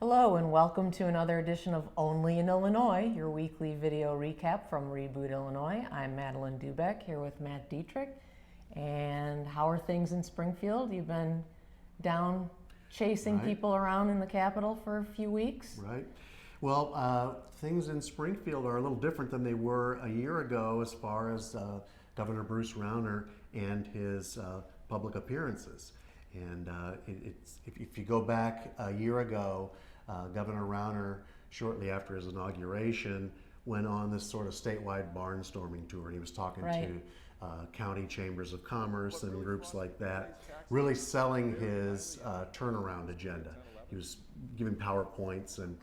Hello and welcome to another edition of Only in Illinois, your weekly video recap from Reboot Illinois. I'm Madeline Dubeck here with Matt Dietrich. And how are things in Springfield? You've been down chasing people around in the Capitol for a few weeks. Right. Well, things in Springfield are a little different than they were a year ago as far as Governor Bruce Rauner and his public appearances. And if you go back a year ago, Governor Rauner, shortly after his inauguration, went on this sort of statewide barnstorming tour. He was talking to county chambers of commerce and groups like that, really selling his turnaround agenda. He was giving PowerPoints, and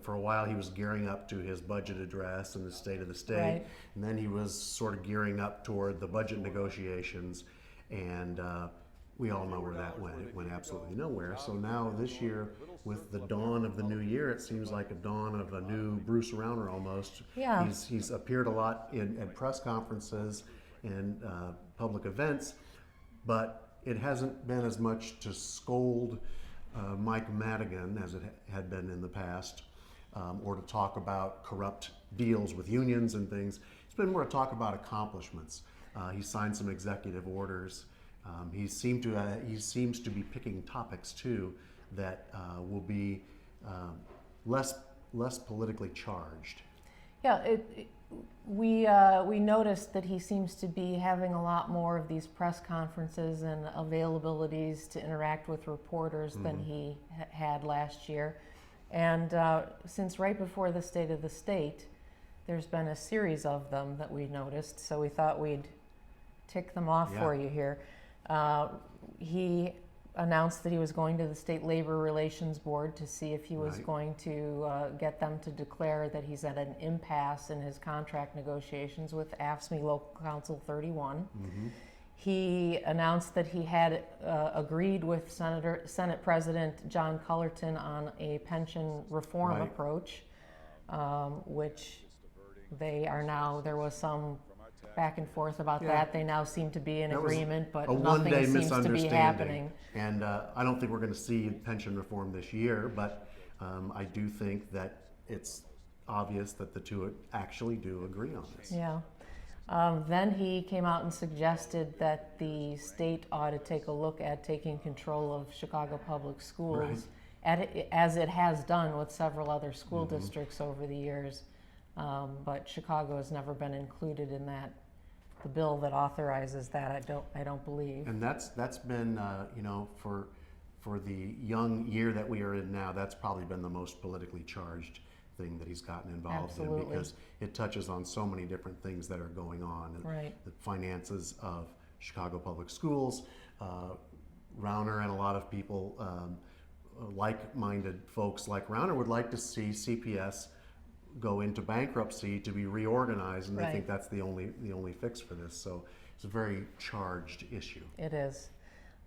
for a while he was gearing up to his budget address and the state of the state, and then he was sort of gearing up toward the budget negotiations, and we all know where that went. It went absolutely nowhere. So now this year, with the dawn of the new year, it seems like a dawn of a new Bruce Rauner almost. Yeah. He's appeared a lot at press conferences and public events, but it hasn't been as much to scold Mike Madigan as it had been in the past, or to talk about corrupt deals with unions and things. It's been more to talk about accomplishments. He signed some executive orders. He seems to be picking topics too that will be less politically charged. Yeah, we noticed that he seems to be having a lot more of these press conferences and availabilities to interact with reporters than he had last year. And since right before the State of the State, there's been a series of them that we noticed, so we thought we'd tick them off for you here. He announced that he was going to the State Labor Relations Board to see if he was going to get them to declare that he's at an impasse in his contract negotiations with AFSCME Local Council 31. He announced that he had agreed with Senate President John Cullerton on a pension reform approach, which they are now, there was some back and forth about that. They now seem to be in agreement, but nothing seems to be happening. And I don't think we're going to see pension reform this year, but I do think that it's obvious that the two actually do agree on this. Yeah. Then he came out and suggested that the state ought to take a look at taking control of Chicago public schools, as it has done with several other school districts over the years. But Chicago has never been included in that, the bill that authorizes that. I don't believe. And that's been for the young year that we are in now, that's probably been the most politically charged thing that he's gotten involved in, because it touches on so many different things that are going on. The finances of Chicago public schools. Rauner and a lot of people, like-minded folks like Rauner, would like to see CPS go into bankruptcy to be reorganized, and they think that's the only fix for this. So it's a very charged issue. It is.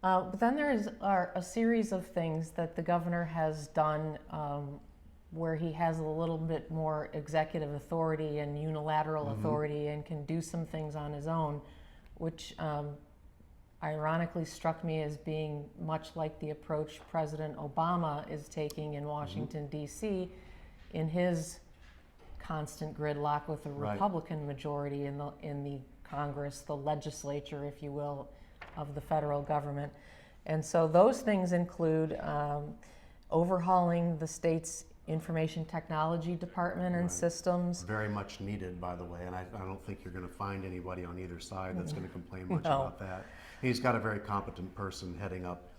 But then there are a series of things that the governor has done where he has a little bit more executive authority and unilateral authority and can do some things on his own, which ironically struck me as being much like the approach President Obama is taking in Washington, D.C. in his constant gridlock with the Republican majority in the Congress, the legislature, if you will, of the federal government. And so those things include overhauling the state's information technology department and systems. Very much needed, by the way, and I don't think you're going to find anybody on either side that's going to complain much about that. He's got a very competent person heading up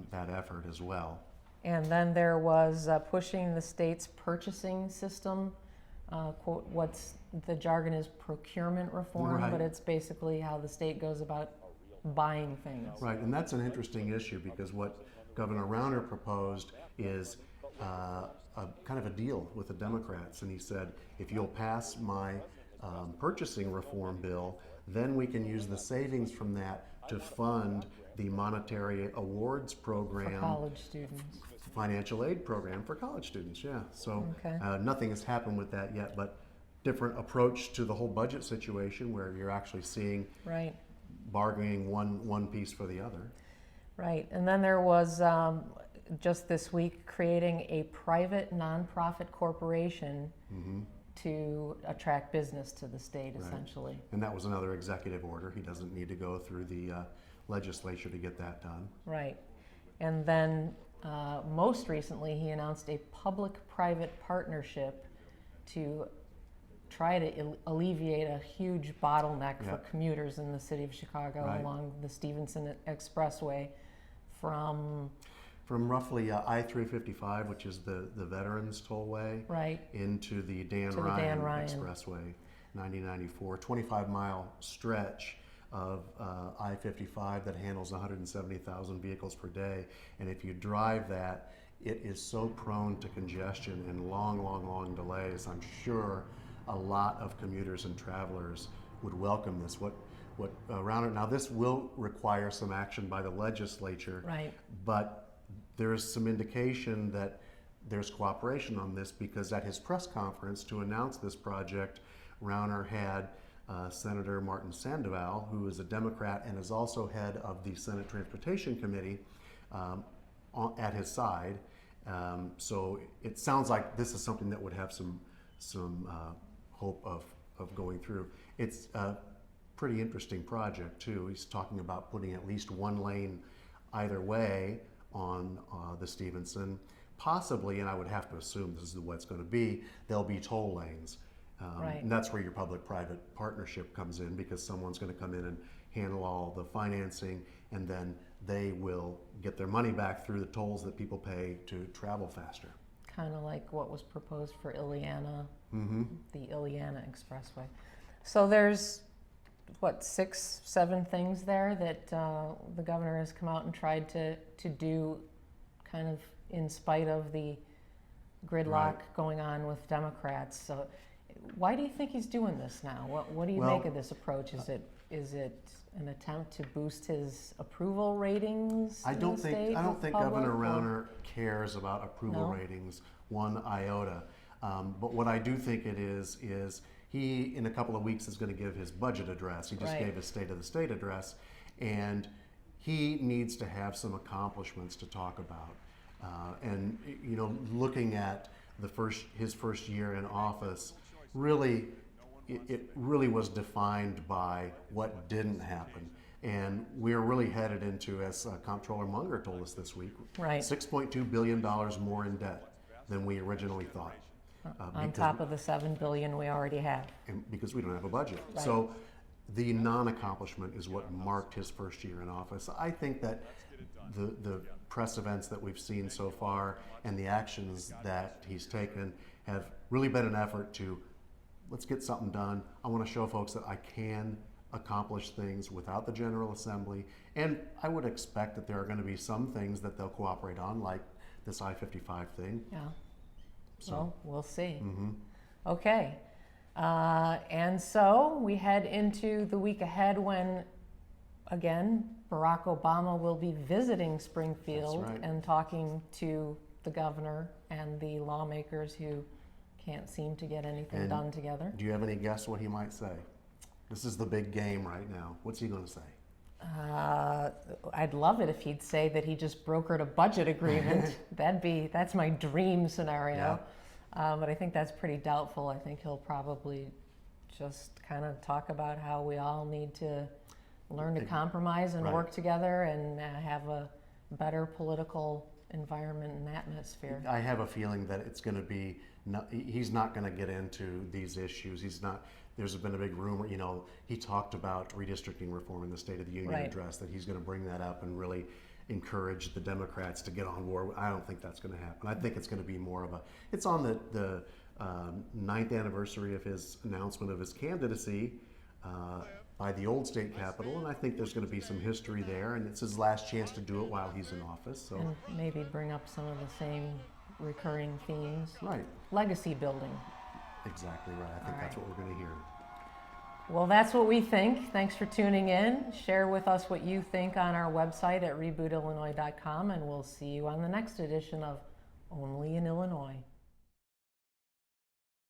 that effort as well. And then there was pushing the state's purchasing system. Quote, what's the jargon is procurement reform, but it's basically how the state goes about buying things. Right, and that's an interesting issue, because what Governor Rauner proposed is a kind of a deal with the Democrats, and he said, if you'll pass my purchasing reform bill, then we can use the savings from that to fund the monetary awards program for college students. Financial aid program for college students, So nothing has happened with that yet, but different approach to the whole budget situation, where you're actually seeing bargaining one piece for the other. Right, and then there was just this week creating a private nonprofit corporation to attract business to the state, essentially. And that was another executive order. He doesn't need to go through the legislature to get that done. Right. And then most recently, he announced a public-private partnership to try to alleviate a huge bottleneck for commuters in the city of Chicago along the Stevenson Expressway from roughly I-355, which is the Veterans Tollway, into the Dan Ryan Expressway, 9094, 25-mile stretch of I-55 that handles 170,000 vehicles per day. And if you drive that, it is so prone to congestion and long delays. I'm sure a lot of commuters and travelers would welcome this. What Rauner, now this will require some action by the legislature, but there's some indication that there's cooperation on this, because at his press conference to announce this project, Rauner had Senator Martin Sandoval, who is a Democrat and is also head of the Senate Transportation Committee, at his side. So it sounds like this is something that would have some hope of going through. It's a pretty interesting project too. He's talking about putting at least one lane either way on the Stevenson. Possibly, and I would have to assume this is what it's going to be, there'll be toll lanes. And that's where your public-private partnership comes in, because someone's going to come in and handle all the financing, and then they will get their money back through the tolls that people pay to travel faster. Kind of like what was proposed for Ileana, the Ileana Expressway. So there's, what, 6, 7 things there that the governor has come out and tried to do, kind of in spite of the gridlock going on with Democrats. So why do you think he's doing this now? What do you make of this approach? Is it an attempt to boost his approval ratings? I don't think Governor Rauner cares about approval ratings one iota. But what I do think it is he, in a couple of weeks, is going to give his budget address. He just gave his State of the State address, and he needs to have some accomplishments to talk about. And you know, looking at his first year in office, really, it really was defined by what didn't happen. And we're really headed into, as Comptroller Munger told us this week, $6.2 billion more in debt than we originally thought. On top of the $7 billion we already have. Because we don't have a budget. So the non-accomplishment is what marked his first year in office. I think that the press events that we've seen so far and the actions that he's taken have really been an effort to, let's get something done. I want to show folks that I can accomplish things without the General Assembly. And I would expect that there are going to be some things that they'll cooperate on, like this I-55 thing. Yeah. So well, we'll see. Okay. And so we head into the week ahead when, again, Barack Obama will be visiting Springfield and talking to the governor and the lawmakers who can't seem to get anything done together. Do you have any guess what he might say? This is the big game right now. What's he going to say? I'd love it if he'd say that he just brokered a budget agreement. That's my dream scenario. But I think that's pretty doubtful. I think he'll probably just kind of talk about how we all need to learn to compromise and work together and have a better political environment and atmosphere. I have a feeling that it's going to be, he's not going to get into these issues. There's been a big rumor, you know, he talked about redistricting reform in the State of the Union address, that he's going to bring that up and really encourage the Democrats to get on board. I don't think that's going to happen. I think it's going to be more of it's on the 9th anniversary of his announcement of his candidacy by the old state capitol, and I think there's going to be some history there, and it's his last chance to do it while he's in office. So. And maybe bring up some of the same recurring themes. Legacy building. Exactly right. I think that's what we're going to hear. Well, that's what we think. Thanks for tuning in. Share with us what you think on our website at rebootillinois.com, and we'll see you on the next edition of Only in Illinois.